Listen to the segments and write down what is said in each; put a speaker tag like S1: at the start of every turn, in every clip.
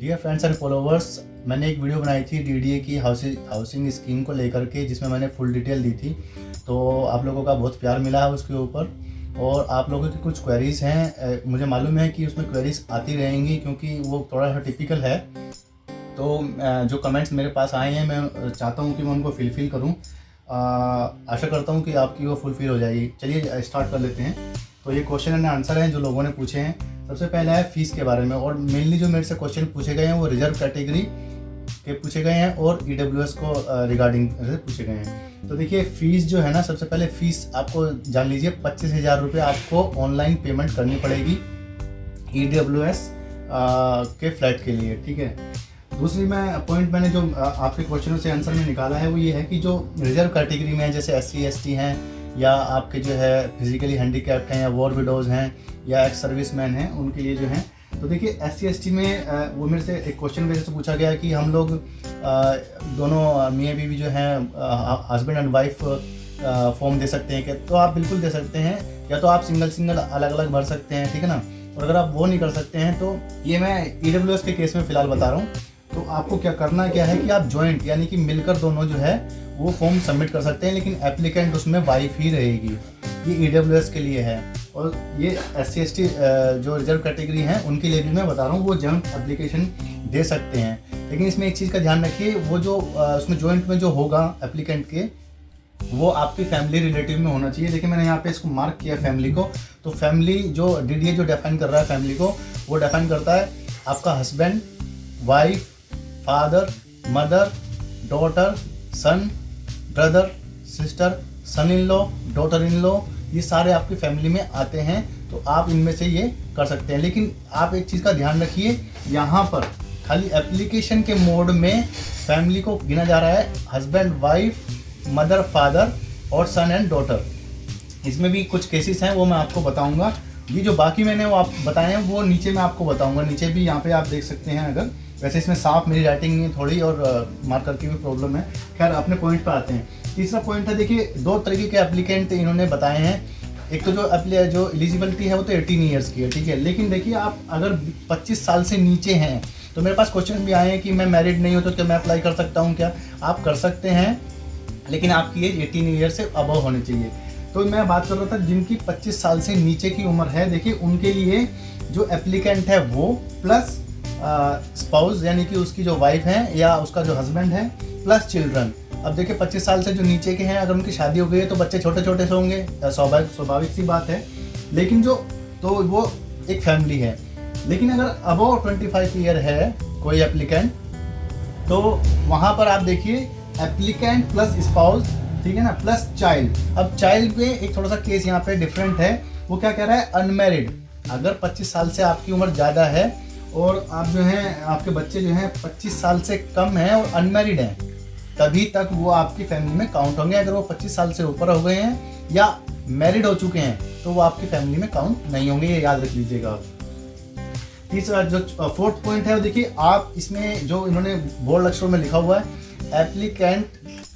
S1: Dear friends and followers, मैंने एक video बनाई थी डीडीए की हाउसिंग स्कीम को लेकर के, जिसमें मैंने फुल डिटेल दी थी। तो आप लोगों का बहुत प्यार मिला है उसके ऊपर, और आप लोगों की कुछ क्वेरीज़ हैं। मुझे मालूम है कि उसमें क्वेरीज़ आती रहेंगी क्योंकि वो थोड़ा सा टिपिकल है। तो जो कमेंट्स मेरे पास आए हैं, मैं चाहता हूँ कि मैं उनको फिल करूँ। आशा करता हूँ कि आपकी वो फुलफिल हो जाएगी। चलिए स्टार्ट कर लेते हैं। तो ये क्वेश्चन एंड आंसर हैं जो लोगों ने पूछे हैं। सबसे पहला है फ़ीस के बारे में, और मेनली जो मेरे से क्वेश्चन पूछे गए हैं वो रिजर्व कैटेगरी के पूछे गए हैं और ईडब्ल्यूएस को रिगार्डिंग पूछे गए हैं। तो देखिए, फ़ीस जो है ना, सबसे पहले फ़ीस आपको जान लीजिए, 25,000 रुपये आपको ऑनलाइन पेमेंट करनी पड़ेगी ईडब्ल्यूएस के फ्लैट के लिए, ठीक है। दूसरी पॉइंट मैंने जो आपके क्वेश्चनों से आंसर में निकाला है वो ये है कि जो रिजर्व कैटेगरी में है, जैसे SC ST हैं, या आपके जो है फिजिकली हैंडीकैप्ड हैं, या वॉर विडोज़ हैं, या एक्स सर्विसमैन हैं, उनके लिए जो हैं। तो देखिए, SC ST में वो मेरे से एक क्वेश्चन वजह से पूछा गया कि हम लोग दोनों मियाँ बीवी जो हैं, हस्बैंड एंड वाइफ फॉर्म दे सकते हैं क्या? तो आप बिल्कुल दे सकते हैं, या तो आप सिंगल अलग अलग भर सकते हैं, ठीक है ना। और अगर आप वो नहीं कर सकते हैं तो ये मैं EWS के केस में फ़िलहाल बता रहा हूँ। तो आपको क्या है कि आप जॉइंट यानी कि मिलकर दोनों जो है वो फॉर्म सबमिट कर सकते हैं, लेकिन एप्लीकेंट उसमें वाइफ ही रहेगी। ये EWS के लिए है। और ये SC ST जो रिजर्व कैटेगरी हैं उनके लिए भी मैं बता रहा हूँ, वो जॉइंट एप्लीकेशन दे सकते हैं। लेकिन इसमें एक चीज़ का ध्यान रखिए, वो जो उसमें जॉइंट में जो होगा एप्लीकेंट के, वो आपकी फैमिली रिलेटिव में होना चाहिए। देखिए, मैंने यहाँ पे इसको मार्क किया फैमिली को। तो फैमिली जो DDA जो डिफाइन कर रहा है फैमिली को, वो डिफाइन करता है आपका husband, wife, father, mother, daughter, son, brother, sister, son in law, daughter in law, ये सारे आपकी फैमिली में आते हैं। तो आप इनमें से ये कर सकते हैं। लेकिन आप एक चीज़ का ध्यान रखिए, यहाँ पर खाली एप्लीकेशन के मोड में फैमिली को गिना जा रहा है हस्बैंड, वाइफ, मदर, फादर और सन एंड डॉटर। इसमें भी कुछ केसेस हैं, वो मैं आपको बताऊंगा। ये जो बाकी मैंने वो आप बताए हैं वो नीचे मैं आपको बताऊंगा। नीचे भी यहाँ पे आप देख सकते हैं। अगर वैसे इसमें साफ मेरी राइटिंग नहीं है थोड़ी, और मार्कर की भी प्रॉब्लम है। खैर, अपने पॉइंट पर आते हैं। तीसरा पॉइंट है, देखिए, दो तरीके के एप्लीकेंट इन्होंने बताए हैं। एक तो जो एलिजिबिलिटी है वो तो 18 ईयर्स की है, ठीक है। लेकिन देखिए, आप अगर 25 साल से नीचे हैं, तो मेरे पास क्वेश्चन भी आए हैं कि मैं मैरिड नहीं हूँ तो क्या मैं अप्लाई कर सकता हूँ क्या? आप कर सकते हैं, लेकिन आपकी एज 18 ईयर से अबव होनी चाहिए। तो मैं बात कर रहा था जिनकी 25 साल से नीचे की उम्र है। देखिए, उनके लिए जो एप्लीकेंट है वो प्लस स्पाउस यानी कि उसकी जो वाइफ है या उसका जो हस्बैंड है, प्लस चिल्ड्रन। अब देखिए, 25 साल से जो नीचे के हैं, अगर उनकी शादी हो गई है तो बच्चे छोटे छोटे से होंगे, स्वाभाविक सी बात है। लेकिन तो वो एक फैमिली है। लेकिन अगर अबव 25 ईयर है कोई एप्लीकेंट, तो वहाँ पर आप देखिए एप्लीकेंट प्लस स्पाउस, ठीक है ना, प्लस चाइल्ड। अब चाइल्ड पे एक थोड़ा सा केस यहाँ पे डिफरेंट है। वो क्या कह रहा है, अनमैरिड। अगर 25 साल से आपकी उम्र ज़्यादा है और आप जो हैं, आपके बच्चे जो हैं 25 साल से कम हैं और अनमैरिड हैं, तभी तक वो आपकी फैमिली में काउंट होंगे। अगर वो 25 साल से ऊपर हो गए हैं या मैरिड हो चुके हैं तो वो आपकी फैमिली में काउंट नहीं होंगे, ये याद रख लीजिएगा आप। तीसरा जो फोर्थ पॉइंट है, देखिए, आप इसमें जो इन्होंने बोल्ड अक्षरों में लिखा हुआ है, एप्लीकेंट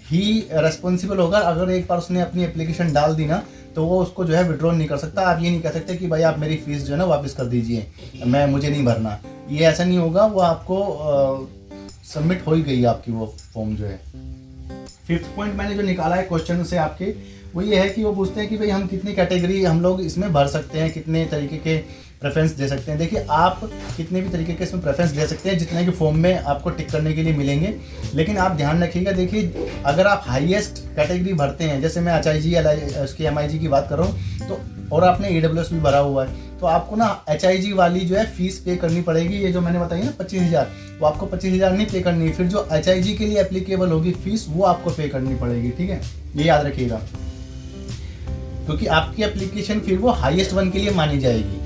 S1: ही रेस्पॉन्सिबल होगा। अगर एक बार उसने अपनी एप्लीकेशन डाल दी ना, तो वो उसको जो है विड्रॉ नहीं कर सकता। आप ये नहीं कह सकते कि भाई आप मेरी फीस जो है ना वापस कर दीजिए, मुझे नहीं भरना। ये ऐसा नहीं होगा। वो आपको सबमिट हो ही गई आपकी वो फॉर्म जो है। फिफ्थ पॉइंट मैंने जो निकाला है क्वेश्चन से आपके, वो ये है कि वो पूछते हैं कि भाई हम कितनी कैटेगरी हम लोग इसमें भर सकते हैं, कितने तरीके के प्रेफरेंस दे सकते हैं। देखिए, आप कितने भी तरीके के इसमें प्रेफरेंस दे सकते हैं, जितने के फॉर्म में आपको टिक करने के लिए मिलेंगे। लेकिन आप ध्यान रखिएगा, देखिए, अगर आप हाईएस्ट कैटेगरी भरते हैं, जैसे मैं HIG उसकी MIG की बात कर रहा हूँ, तो और आपने EWS भी भरा हुआ है, तो आपको ना HIG वाली जो है फीस पे करनी पड़ेगी। ये जो मैंने बताई ना 25,000, वो आपको 25,000 नहीं पे करनी है। फिर जो HIG के लिए एप्लीकेबल होगी फीस, वो आपको पे करनी पड़ेगी, ठीक है। ये याद रखिएगा, क्योंकि आपकी एप्लीकेशन फिर वो हाईएस्ट वन के लिए मानी जाएगी।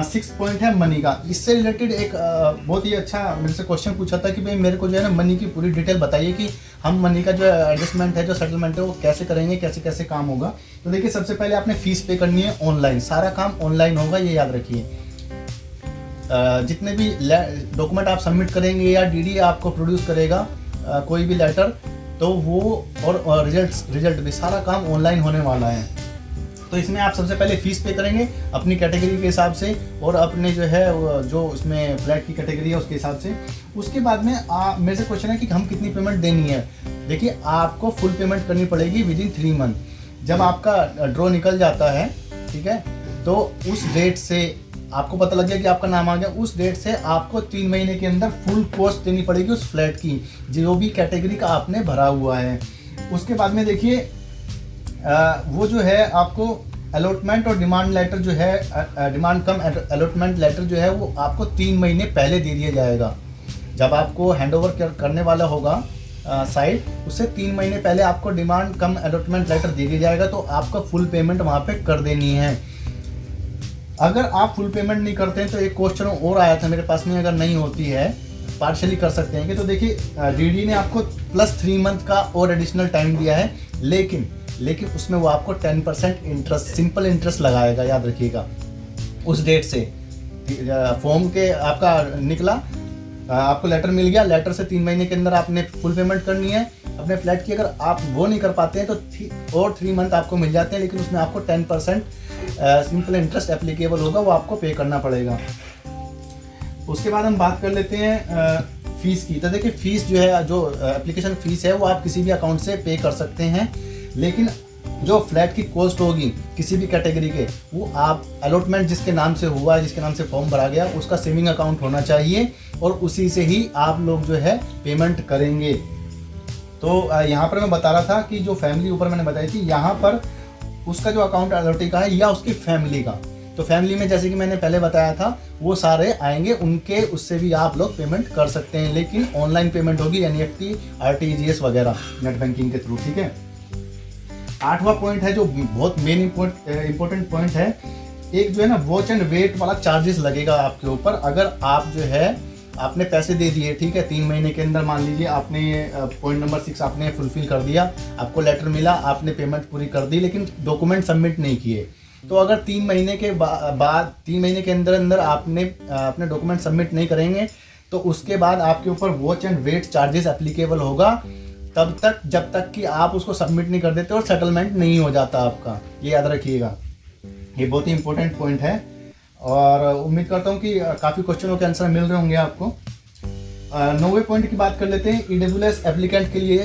S1: 6 पॉइंट है मनी का। इससे रिलेटेड एक बहुत ही अच्छा मेरे से क्वेश्चन पूछा था कि भाई मेरे को जो है ना मनी की पूरी डिटेल बताइए कि हम मनी का जो एडजस्टमेंट है, जो सेटलमेंट है, वो कैसे करेंगे, कैसे कैसे काम होगा। तो देखिए, सबसे पहले आपने फीस पे करनी है ऑनलाइन। सारा काम ऑनलाइन होगा, ये याद रखिए। जितने भी डॉक्यूमेंट आप सबमिट करेंगे या DD आपको प्रोड्यूस करेगा कोई भी लेटर, तो वो और रिजल्ट भी सारा काम ऑनलाइन होने वाला है। तो इसमें आप सबसे पहले फीस पे करेंगे अपनी कैटेगरी के हिसाब से और अपने जो है जो उसमें फ्लैट की कैटेगरी है उसके हिसाब से। उसके बाद में मेरे से क्वेश्चन है कि हम कितनी पेमेंट देनी है। देखिए, आपको फुल पेमेंट करनी पड़ेगी विदिन 3 मंथ। जब आपका ड्रॉ निकल जाता है, ठीक है, तो उस डेट से आपको पता लग गया कि आपका नाम आ गया, उस डेट से आपको 3 महीने के अंदर फुल कॉस्ट देनी पड़ेगी उस फ्लैट की, जो भी कैटेगरी का आपने भरा हुआ है। उसके बाद में देखिए, वो जो है आपको अलॉटमेंट और डिमांड लेटर जो है, डिमांड कम अलॉटमेंट लेटर जो है वो आपको 3 महीने पहले दे दिया जाएगा। जब आपको हैंडओवर करने वाला होगा साइट, उससे 3 महीने पहले आपको डिमांड कम अलॉटमेंट लेटर दे दिया जाएगा, तो आपको फुल पेमेंट वहाँ पे कर देनी है। अगर आप फुल पेमेंट नहीं करते हैं तो एक क्वेश्चन और आया था मेरे पास में, अगर नहीं होती है पार्शली कर सकते हैं कि, तो देखिए डीडी ने आपको +3 मंथ का और एडिशनल टाइम दिया है, लेकिन उसमें वो आपको 10% इंटरेस्ट, सिंपल इंटरेस्ट लगाएगा, याद रखिएगा। उस डेट से फॉर्म के आपका निकला, आपको लेटर मिल गया, लेटर से 3 महीने के अंदर आपने फुल पेमेंट करनी है अपने फ्लैट की। अगर आप वो नहीं कर पाते हैं तो और 3 मंथ आपको मिल जाते हैं, लेकिन उसमें आपको 10% सिंपल इंटरेस्ट एप्लीकेबल होगा, वो आपको पे करना पड़ेगा। उसके बाद हम बात कर लेते हैं फीस की। तो देखिए, फीस जो है, जो एप्लीकेशन फीस है वो आप किसी भी अकाउंट से पे कर सकते हैं, लेकिन जो फ्लैट की कॉस्ट होगी किसी भी कैटेगरी के, वो आप अलॉटमेंट जिसके नाम से हुआ है, जिसके नाम से फॉर्म भरा गया, उसका सेविंग अकाउंट होना चाहिए और उसी से ही आप लोग जो है पेमेंट करेंगे। तो यहाँ पर मैं बता रहा था कि जो फैमिली ऊपर मैंने बताई थी, यहाँ पर उसका जो अकाउंट अलॉटी का है या उसकी फैमिली का, तो फैमिली में जैसे कि मैंने पहले बताया था वो सारे आएंगे, उनके उससे भी आप लोग पेमेंट कर सकते हैं, लेकिन ऑनलाइन पेमेंट होगी, NEFT, RTGS वगैरह नेट बैंकिंग के थ्रू, ठीक है। 8वां पॉइंट है जो बहुत मेन इंपॉर्टेंट पॉइंट है, एक जो है ना वॉच एंड वेट वाला चार्जेस लगेगा आपके ऊपर। अगर आप जो है आपने पैसे दे दिए, ठीक है, 3 महीने के अंदर मान लीजिए आपने पॉइंट नंबर 6 आपने फुलफिल कर दिया, आपको लेटर मिला, आपने पेमेंट पूरी कर दी, लेकिन डॉक्यूमेंट सबमिट नहीं किए, तो अगर 3 महीने के बाद 3 महीने के अंदर आपने अपने डॉक्यूमेंट सबमिट नहीं करेंगे, तो उसके बाद आपके ऊपर watch and wait charges applicable होगा तब तक, जब तक कि आप उसको सबमिट नहीं कर देते और सेटलमेंट नहीं हो जाता आपका। ये याद रखिएगा, ये बहुत ही इंपॉर्टेंट पॉइंट है और उम्मीद करता हूँ कि काफ़ी क्वेश्चनों के आंसर मिल रहे होंगे आपको। 9वें पॉइंट की बात कर लेते हैं। EWS एप्लीकेंट के लिए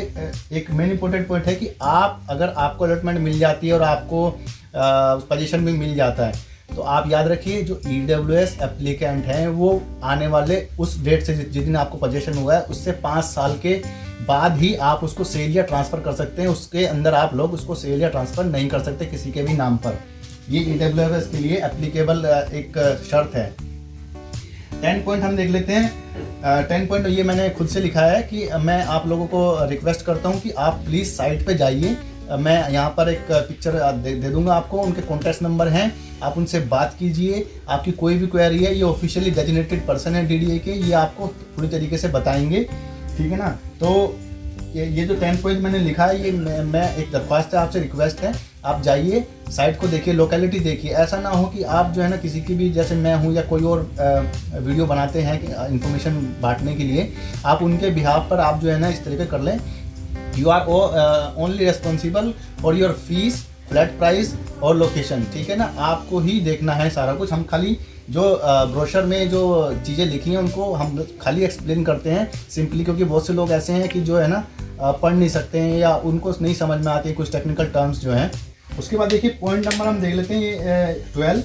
S1: एक मेन इंपॉर्टेंट पॉइंट है कि आप, अगर आपको अलॉटमेंट मिल जाती है और आपको पोजीशन भी मिल जाता है, तो आप याद रखिए जो EWS एप्लीकेंट हैं वो आने वाले उस डेट से, जिस दिन आपको पोजीशन हुआ है उससे 5 साल के बाद ही आप उसको सेल या ट्रांसफ़र कर सकते हैं। उसके अंदर आप लोग उसको सेल या ट्रांसफ़र नहीं कर सकते किसी के भी नाम पर। ये EWS के लिए एप्लीकेबल एक शर्त है। 10 पॉइंट हम देख लेते हैं। 10 पॉइंट ये मैंने खुद से लिखा है कि मैं आप लोगों को रिक्वेस्ट करता हूँ कि आप प्लीज़ साइट पे जाइए। मैं यहाँ पर एक पिक्चर दे दूंगा आपको, उनके कॉन्टैक्ट नंबर हैं, आप उनसे बात कीजिए। आपकी कोई भी क्वेरी है, ये ऑफिशियली डेजिग्नेटेड पर्सन है DDA के, ये आपको पूरी तरीके से बताएंगे, ठीक है ना। तो ये जो 10 पॉइंट मैंने लिखा है, ये मैं एक दरख्वास्त है आपसे, रिक्वेस्ट है, आप जाइए साइट को देखिए, लोकेलिटी देखिए। ऐसा ना हो कि आप जो है ना किसी की भी, जैसे मैं हूँ या कोई और वीडियो बनाते हैं इन्फॉर्मेशन बांटने के लिए, आप उनके बिहाफ पर आप जो है ना इस तरीके कर लें, you are only responsible for your fees, flat price और लोकेशन, ठीक है ना। आपको ही देखना है सारा कुछ। हम खाली जो ब्रोशर में जो चीज़ें लिखी हैं उनको हम खाली एक्सप्लेन करते हैं सिंपली, क्योंकि बहुत से लोग ऐसे हैं कि जो है ना पढ़ नहीं सकते हैं या उनको नहीं समझ में आती कुछ टेक्निकल टर्म्स जो हैं। उसके बाद देखिए पॉइंट नंबर हम देख लेते हैं, ये 12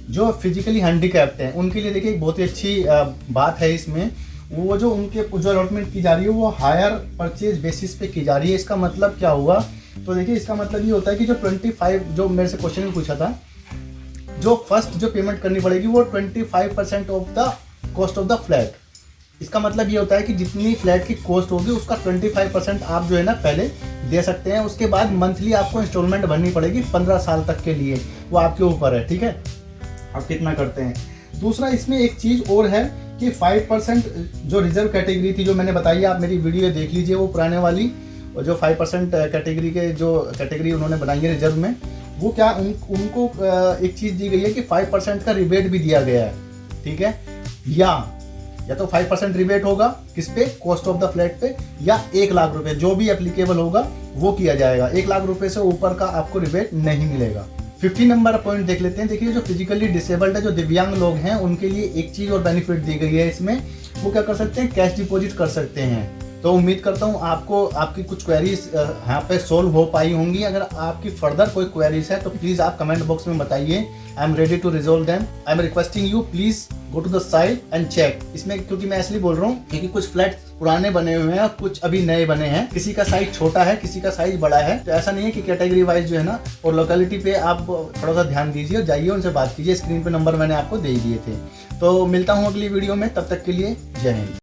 S1: जो फिजिकली हैंडीकैप्ड हैं उनके लिए देखिए बहुत ही अच्छी बात है इसमें। वो जो उनके जो अलॉटमेंट की जा रही है वो हायर परचेज बेसिस पे की जा रही है। इसका मतलब क्या हुआ, तो देखिए इसका मतलब ये होता है कि जो 25, जो मेरे से क्वेश्चन में पूछा था, जो फर्स्ट जो पेमेंट करनी पड़ेगी वो 25% of the cost of the flat. इसका मतलब ये होता है कि जितनी फ्लैट की कॉस्ट होगी उसका 25% आप जो है ना पहले दे सकते हैं। उसके बाद मंथली आपको इंस्टॉलमेंट भरनी पड़ेगी 15 साल तक के लिए, वो आपके ऊपर है, ठीक है, आप कितना करते हैं। दूसरा इसमें एक चीज़ और है कि 5% जो रिजर्व कैटेगरी थी, जो मैंने बताई, आप मेरी वीडियो देख लीजिए वो पुराने वाली, और जो 5% कैटेगरी के जो कैटेगरी उन्होंने बनाई है रिजर्व में, वो क्या उनको एक चीज़ दी गई है कि 5% का रिबेट भी दिया गया है, ठीक है। या तो 5% रिबेट होगा किस पे, कॉस्ट ऑफ द फ्लैट पे, या 1 लाख रुपए जो भी एप्लीकेबल होगा वो किया जाएगा। 1 लाख रुपए से ऊपर का आपको रिबेट नहीं मिलेगा, 50 नंबर पॉइंट देख लेते हैं। देखिए जो फिजिकली डिसेबल्ड है, जो दिव्यांग लोग हैं, उनके लिए एक चीज़ और बेनिफिट दी गई है इसमें, वो क्या कर सकते हैं, कैश डिपॉजिट कर सकते हैं। तो उम्मीद करता हूँ आपको आपकी कुछ क्वेरीज यहाँ पे सोल्व हो पाई होंगी। अगर आपकी फर्दर कोई क्वेरीज है तो प्लीज़ आप कमेंट बॉक्स में बताइए। I am ready to resolve them. I am requesting you please go to the site and check. इसमें क्योंकि मैं इसलिए बोल रहा हूँ क्योंकि कुछ फ्लैट पुराने बने हुए हैं और कुछ अभी नए बने हैं। किसी का साइज छोटा है, किसी का साइज बड़ा है, तो ऐसा नहीं है कि कैटेगरी वाइज जो है ना, और लोकेलिटी पे आप थोड़ा सा ध्यान दीजिए, जाइए उनसे बात कीजिए। स्क्रीन पे नंबर मैंने आपको दे दिए थे। तो मिलता हूँ अगली वीडियो में, तब तक के लिए जय हिंद।